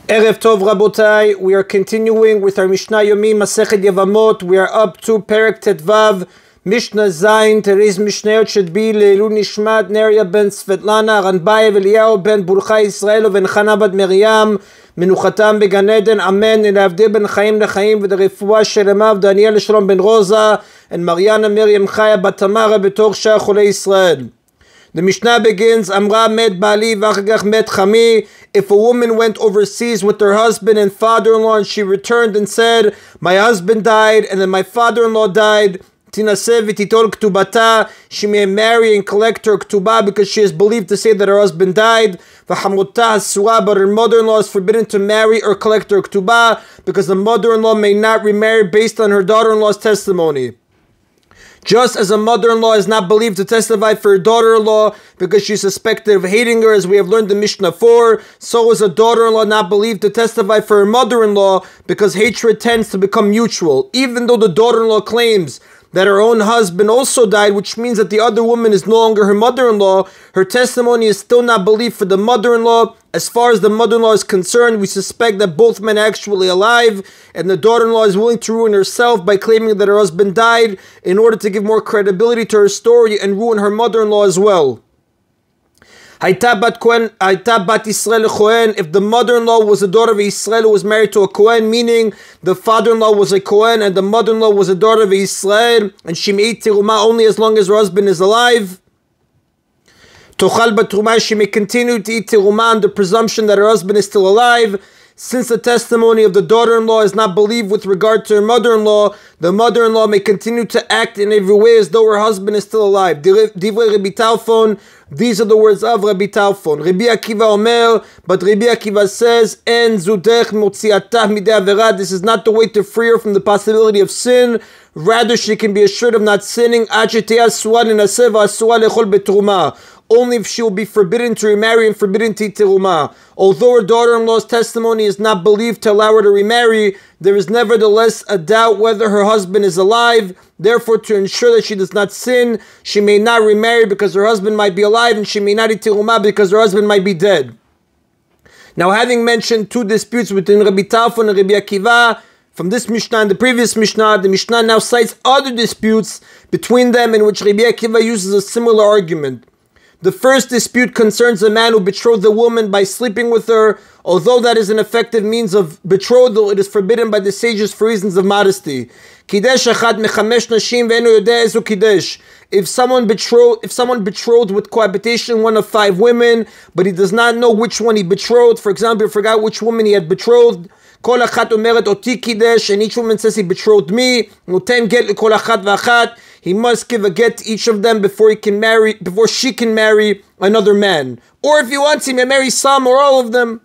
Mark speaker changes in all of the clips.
Speaker 1: Erev Tov Rabotai, we are continuing with our Mishna Yomi, Masechet Yevamot. We are up to Perek Tetvav, Mishnah Zayin. Today's Mishnayot should be Leilu Nishmat, Neria ben Svetlana, Ranbayev Eliyahu ben Burcha Yisrael, ben Chana bat Miriam, Menuchatam began Eden, Amen, Elavdeh ben Chaim lechaim, v'derefua shelemav, Daniel Shalom ben Rosa, and Mariana Miriam Chaya bat Tamara betor Shah Cholei Yisrael. The Mishnah begins, Amra met Bali v'achagach met Chami. If a woman went overseas with her husband and father-in-law and she returned and said, my husband died and then my father-in-law died, Tinaseh v'titol ktubata, she may marry and collect her ktubah because she is believed to say that her husband died. V'hamrutah hasua, but her mother-in-law is forbidden to marry or collect her ktubah because the mother-in-law may not remarry based on her daughter-in-law's testimony. Just as a mother-in-law is not believed to testify for her daughter-in-law because she's suspected of hating her, as we have learned in Mishnah 4, so is a daughter-in-law not believed to testify for her mother-in-law because hatred tends to become mutual. Even though the daughter-in-law claims that her own husband also died, which means that the other woman is no longer her mother-in-law, her testimony is still not believed for the mother-in-law. As far as the mother-in-law is concerned, we suspect that both men are actually alive, and the daughter-in-law is willing to ruin herself by claiming that her husband died in order to give more credibility to her story and ruin her mother-in-law as well. If the mother-in-law was a daughter of Israel who was married to a Kohen, meaning the father-in-law was a Kohen and the mother-in-law was a daughter of Israel, and she may eat terumah only as long as her husband is alive, she may continue to eat terumah on the presumption that her husband is still alive. Since the testimony of the daughter-in-law is not believed with regard to her mother-in-law, the mother-in-law may continue to act in every way as though her husband is still alive. Divrei Rabbi Talfon, these are the words of Rabbi Talfon. Rabbi Akiva Omer, but Rabbi Akiva says, En zudech motziatah midei avera, this is not the way to free her from the possibility of sin. Rather, she can be assured of not sinning. Only if she will be forbidden to remarry and forbidden to eat terumah. Although her daughter-in-law's testimony is not believed to allow her to remarry, there is nevertheless a doubt whether her husband is alive. Therefore, to ensure that she does not sin, she may not remarry because her husband might be alive, and she may not eat terumah because her husband might be dead. Now, having mentioned two disputes between Rabbi Talfon and Rabbi Akiva, from this Mishnah and the previous Mishnah, the Mishnah now cites other disputes between them in which Rabbi Akiva uses a similar argument. The first dispute concerns a man who betrothed a woman by sleeping with her. Although that is an effective means of betrothal, it is forbidden by the sages for reasons of modesty. Kidesh echad mechamesh nashim ve'enu yodeh ezu kidesh. If someone betrothed with cohabitation one of 5 women, but he does not know which one he betrothed, for example, he forgot which woman he had betrothed, Kol achat omeret oti kidesh, and each woman says he betrothed me. Noten get lekol achat v'achat. He must give a get to each of them before she can marry another man. Or if he wants, he may marry some or all of them.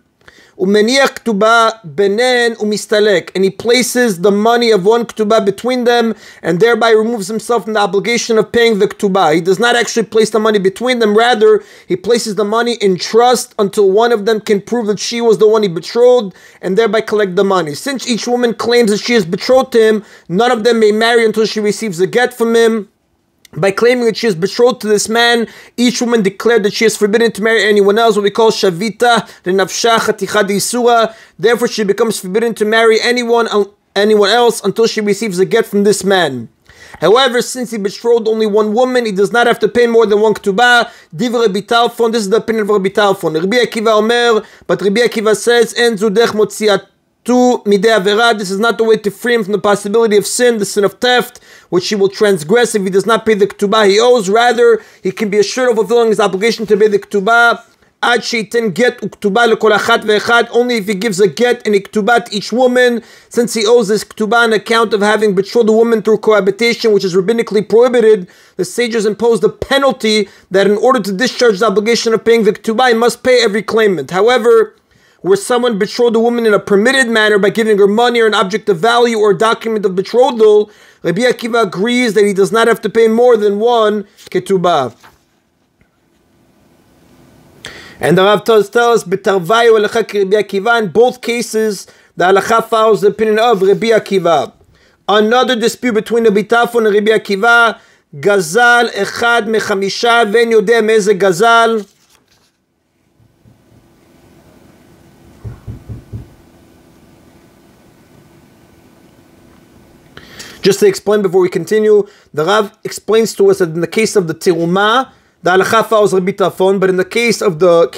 Speaker 1: Umeniach ktubah benen umistalek, and he places the money of one ktubah between them, and thereby removes himself from the obligation of paying the ktubah. He does not actually place the money between them, rather he places the money in trust until one of them can prove that she was the one he betrothed, and thereby collect the money. Since each woman claims that she has betrothed him, none of them may marry until she receives a get from him. By claiming that she is betrothed to this man, each woman declared that she is forbidden to marry anyone else, what we call shavita renafsha chaticha d'isura. Therefore, she becomes forbidden to marry anyone else until she receives a get from this man. However, since he betrothed only one woman, he does not have to pay more than one ktubah. Divrei Rabbi Talfon, this is the opinion of Rabbi Talfon. Rabbi Akiva Omer, but Rabbi Akiva says, En zudech motziat midei avera. This is not the way to free him from the possibility of sin, the sin of theft, which he will transgress if he does not pay the ktubah he owes. Rather, he can be assured of fulfilling his obligation to pay the ktubah. Ad sheiten get uktubah lekol achat ve'echad, only if he gives a get and a ktubah to each woman, since he owes this ktubah on account of having betrothed a woman through cohabitation, which is rabbinically prohibited. The sages imposed a penalty that in order to discharge the obligation of paying the ktubah, he must pay every claimant. However, where someone betrothed a woman in a permitted manner by giving her money or an object of value or a document of betrothal, Rabbi Akiva agrees that he does not have to pay more than one ketubah. And the Rav tells us, B'tarvayu alecha Rabbi Akiva, in both cases, the halacha follows the opinion of Rabbi Akiva. Another dispute between Rabbi Talfon and Rabbi Akiva, Gazal echad mechamisha ve'en yodeh me'eze gazal. Just to explain before we continue, the Rav explains to us that in the case of the Tirumah, the halacha follows Rabbi Tarfon, but in the case of the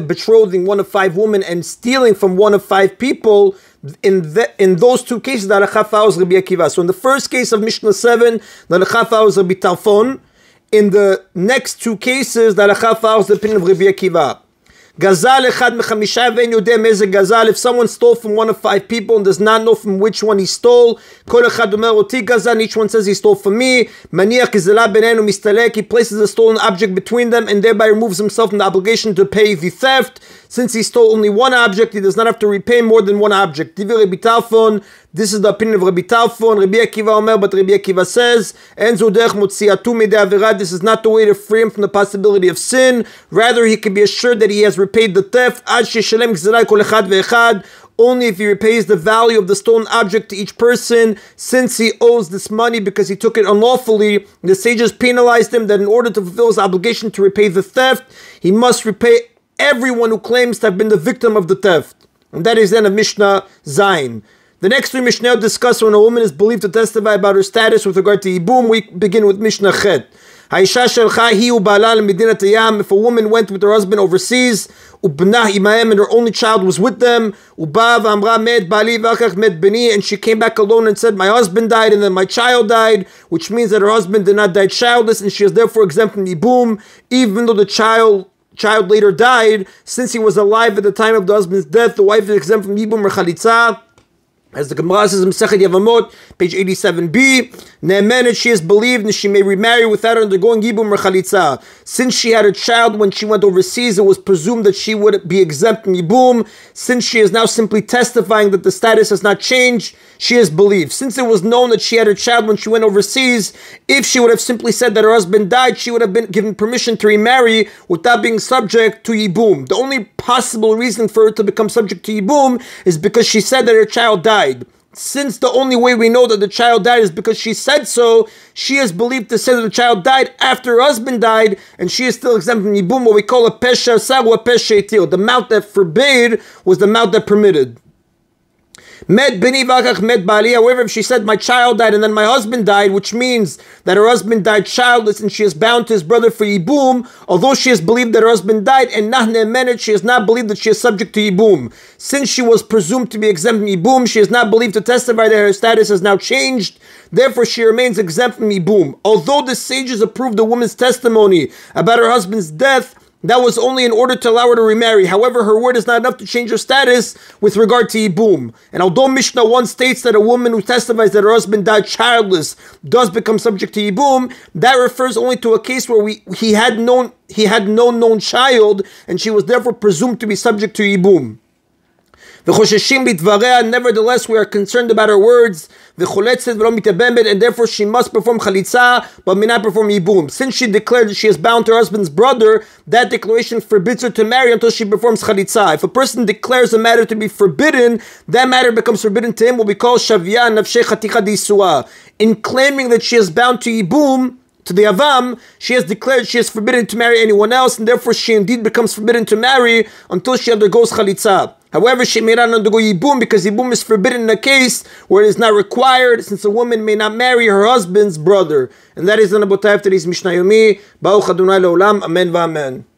Speaker 1: betrothing one of 5 women and stealing from one of 5 people, in those 2 cases, the halacha follows Rabbi Akiva. So in the first case of Mishnah 7, the halacha follows Rabbi Tarfon. In the next 2 cases, the halacha follows the opinion of Rabbi Akiva. Gazal echad mechamisha ve'en yodeh meze gazal. If someone stole from one of 5 people and does not know from which one he stole, kol echad omer oti gazal, and each one says he stole from me. Maniach gizela benenu mistalek. He places a stolen object between them and thereby removes himself from the obligation to pay the theft. Since he stole only one object, he does not have to repay more than one object. Divi Rabbi Tarfon. This is the opinion of Rabbi Tarfon. Rabbi Akiva Omer, but Rabbi Akiva says, En zo derech motziatu midei avera. This is not the way to free him from the possibility of sin. Rather, he can be assured that he has repaid the theft. Ad sheshalem gzela kol echad ve'echad. Only if he repays the value of the stolen object to each person, since he owes this money because he took it unlawfully. The sages penalized him that in order to fulfill his obligation to repay the theft, he must repay everyone who claims to have been the victim of the theft. And that is then of Mishnah Zayin. The next 3 Mishnah discuss when a woman is believed to testify about her status with regard to Yibum. We begin with Mishnah Chet. If a woman went with her husband overseas, and her only child was with them, and she came back alone and said, my husband died and then my child died, which means that her husband did not die childless and she is therefore exempt from Yibum, even though the child later died. Since he was alive at the time of the husband's death, the wife is exempt from Yibum or Chalitza. As the Gemara says in Masechet Yevamot, page 87b, Ne'emenet, she is believed and she may remarry without undergoing Yibum or Chalitza. Since she had a child when she went overseas, it was presumed that she would be exempt from Yibum. Since she is now simply testifying that the status has not changed, she is believed. Since it was known that she had a child when she went overseas, if she would have simply said that her husband died, she would have been given permission to remarry without being subject to Yibum. The only possible reason for her to become subject to Yibum is because she said that her child died. Since the only way we know that the child died is because she said so, she is believed to say that the child died after her husband died, and she is still exempt from Yibum, what we call a pesha sagu, a pesha etil. The mouth that forbade was the mouth that permitted. Med bini v'achach med bali. However, if she said my child died and then my husband died, which means that her husband died childless and she is bound to his brother for Yibum, although she has believed that her husband died, and nah ne'emenet, she has not believed that she is subject to Yibum. Since she was presumed to be exempt from Yibum, she is not believed to testify that her status has now changed. Therefore, she remains exempt from Yibum. Although the sages approved the woman's testimony about her husband's death, that was only in order to allow her to remarry. However, her word is not enough to change her status with regard to Yibum. And although Mishnah 1 states that a woman who testifies that her husband died childless does become subject to Yibum, that refers only to a case where he had no known child, and she was therefore presumed to be subject to Yibum. Nevertheless, we are concerned about her words, and therefore she must perform chalitza, but may not perform yibum. Since she declared that she is bound to her husband's brother, that declaration forbids her to marry until she performs chalitza. If a person declares a matter to be forbidden, that matter becomes forbidden to him, what we call shavya nafshei chaticha d'isua. In claiming that she is bound to yibum, to the Avam, she has declared she is forbidden to marry anyone else, and therefore she indeed becomes forbidden to marry until she undergoes chalitza. However, she may not undergo Yibum because Yibum is forbidden in a case where it is not required, since a woman may not marry her husband's brother. And that is the Nabotai of today's Mishna Yomi. Baruch Adonai Le'olam. Amen v'amen.